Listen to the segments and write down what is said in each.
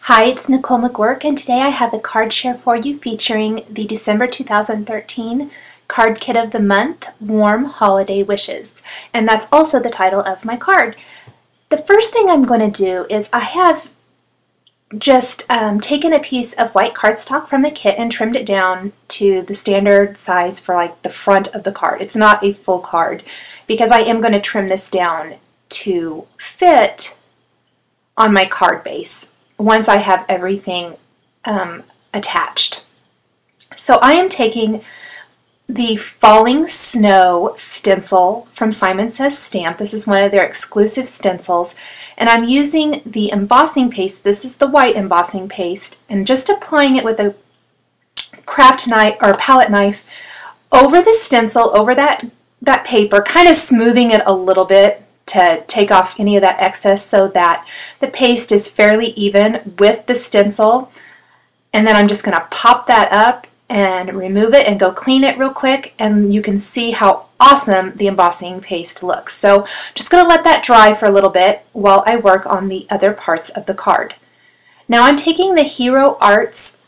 Hi, it's Nicole McGurk, and today I have a card share for you featuring the December 2013 Card Kit of the Month, Warm Holiday Wishes. And that's also the title of my card. The first thing I'm going to do is I have just taken a piece of white cardstock from the kit and trimmed it down to the standard size for like the front of the card. It's not a full card because I am going to trim this down to fit on my card base once I have everything attached. So I am taking the Falling Snow stencil from Simon Says Stamp. This is one of their exclusive stencils, and I'm using the embossing paste. This is the white embossing paste, and just applying it with a craft knife or palette knife over the stencil, over that paper, kind of smoothing it a little bit to take off any of that excess so that the paste is fairly even with the stencil. And then I'm just going to pop that up and remove it and go clean it real quick, and you can see how awesome the embossing paste looks. So I'm just going to let that dry for a little bit while I work on the other parts of the card. Now I'm taking the Hero Arts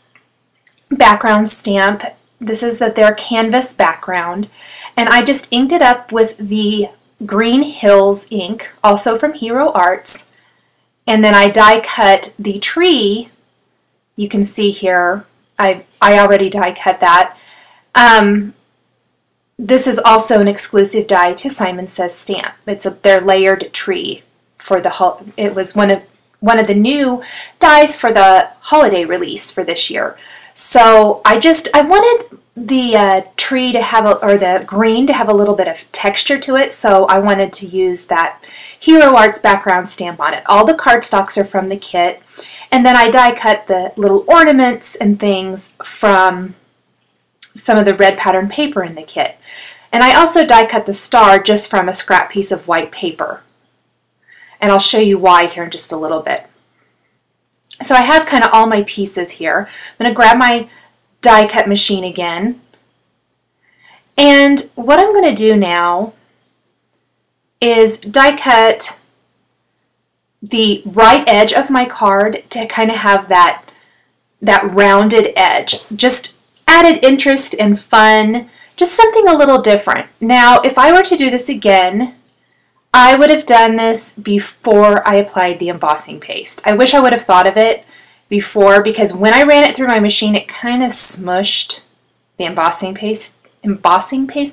background stamp. This is their canvas background, and I just inked it up with the Green Hills ink, also from Hero Arts, and then I die cut the tree. You can see here I already die cut that. This is also an exclusive die to Simon Says Stamp. It's their layered tree for the it was one of the new dies for the holiday release for this year. So I wanted the tree to have or the green to have a little bit of texture to it, so I wanted to use that Hero Arts background stamp on it. All the cardstocks are from the kit, and then I die cut the little ornaments and things from some of the red pattern paper in the kit. And I also die cut the star just from a scrap piece of white paper, and I'll show you why here in just a little bit. So I have kind of all my pieces here. I'm going to grab my die cut machine again, and what I'm going to do now is die cut the right edge of my card to kind of have that rounded edge. Just added interest and fun, just something a little different. Now if I were to do this again, I would have done this before I applied the embossing paste. I wish I would have thought of it before, because when I ran it through my machine, it kind of smushed the embossing paste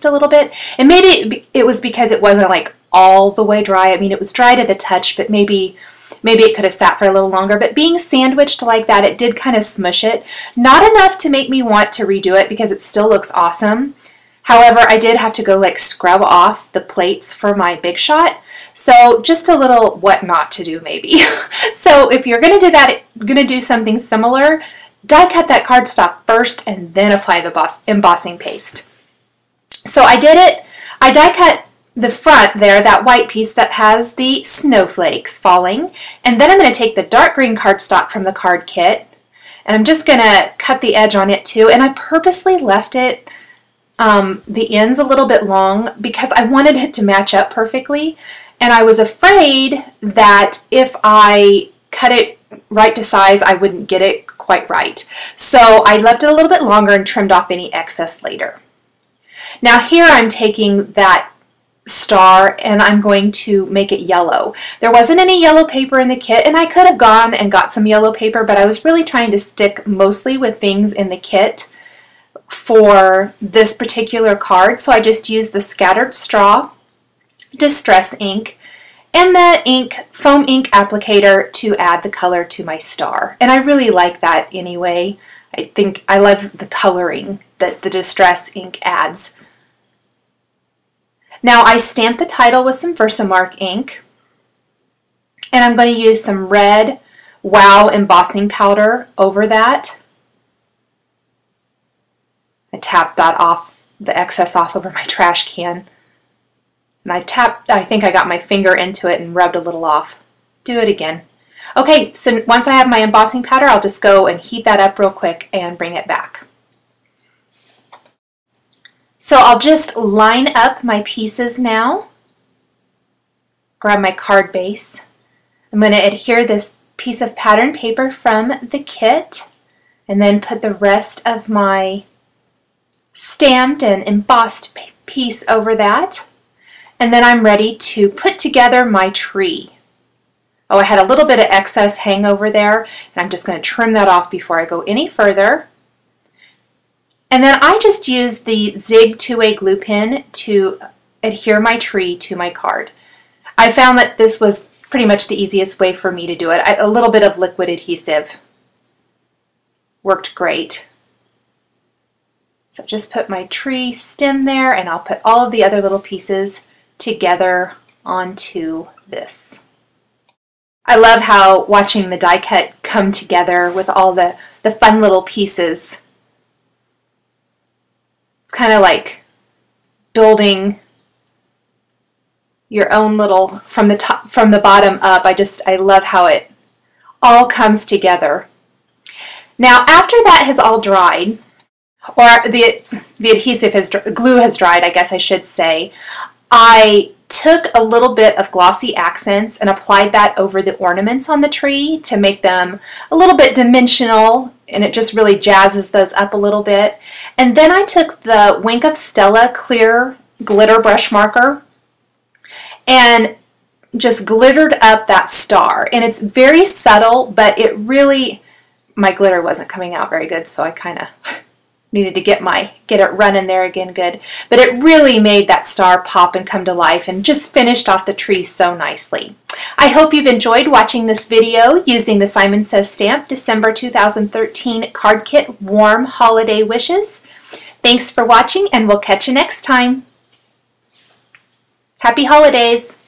a little bit. And maybe it was because it wasn't like all the way dry. I mean, it was dry to the touch, but maybe it could have sat for a little longer. But being sandwiched like that, it did kind of smush it. Not enough to make me want to redo it because it still looks awesome. However, I did have to go like scrub off the plates for my Big Shot. So just a little what not to do maybe. So if you're going to do that, you're going to do something similar, die cut that cardstock first and then apply the embossing paste. So I did it. I die cut the front there, that white piece that has the snowflakes falling, and then I'm going to take the dark green cardstock from the card kit, and I'm just going to cut the edge on it too. And I purposely left it the ends a little bit long because I wanted it to match up perfectly, and I was afraid that if I cut it right to size, I wouldn't get it quite right. So I left it a little bit longer and trimmed off any excess later. Now here I'm taking that star and I'm going to make it yellow. There wasn't any yellow paper in the kit, and I could have gone and got some yellow paper, but I was really trying to stick mostly with things in the kit for this particular card. So I just used the Scattered Straw Distress ink and the foam ink applicator to add the color to my star. And I really like that anyway. I love the coloring that the Distress ink adds. Now I stamped the title with some Versamark ink, and I'm going to use some red Wow embossing powder over that. I tapped that off, the excess off over my trash can. And I think I got my finger into it and rubbed a little off. Do it again. Okay, so once I have my embossing powder, I'll just go and heat that up real quick and bring it back. So I'll just line up my pieces now. Grab my card base. I'm going to adhere this piece of pattern paper from the kit and then put the rest of my stamped and embossed piece over that. And then I'm ready to put together my tree. Oh, I had a little bit of excess hang over there, and I'm just going to trim that off before I go any further. And then I just use the Zig 2-way glue pen to adhere my tree to my card. I found that this was pretty much the easiest way for me to do it. A little bit of liquid adhesive worked great. So just put my tree stem there, and I'll put all of the other little pieces together onto this. I love how watching the die cut come together with all the fun little pieces. It's kind of like building your own little, from the bottom up. I love how it all comes together. Now after that has all dried, or the adhesive glue has dried, I guess I should say, I took a little bit of glossy accents and applied that over the ornaments on the tree to make them a little bit dimensional, and it just really jazzes those up a little bit. And then I took the Wink of Stella clear glitter brush marker and just glittered up that star. And it's very subtle, but it really, my glitter wasn't coming out very good, so I kind of needed to get it running there again good. But it really made that star pop and come to life and just finished off the tree so nicely. I hope you've enjoyed watching this video using the Simon Says Stamp December 2013 Card Kit Warm Holiday Wishes. Thanks for watching, and we'll catch you next time. Happy holidays!